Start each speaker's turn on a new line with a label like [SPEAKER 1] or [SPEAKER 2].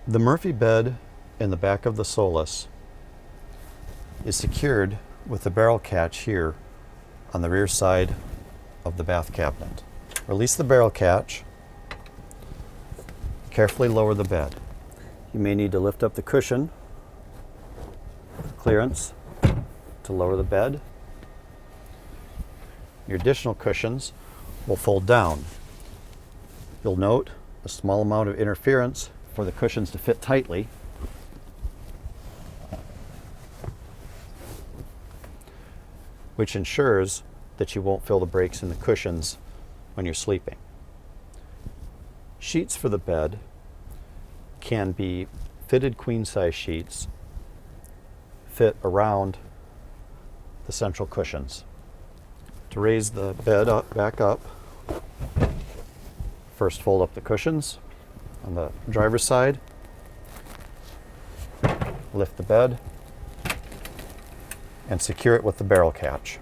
[SPEAKER 1] The Murphy bed in the back of the Solis is secured with the barrel catch here on the rear side of the bath cabinet. Release the barrel catch, carefully lower the bed. You may need to lift up the cushion clearance to lower the bed. Your additional cushions will fold down. You'll note a small amount of interference for the cushions to fit tightly. Which ensures that you won't feel the breaks in the cushions when you're sleeping. Sheets for the bed can be fitted queen-size sheets, fit around the central cushions. To raise the bed back up, first fold up the cushions on the driver's side, lift the bed, and secure it with the barrel catch.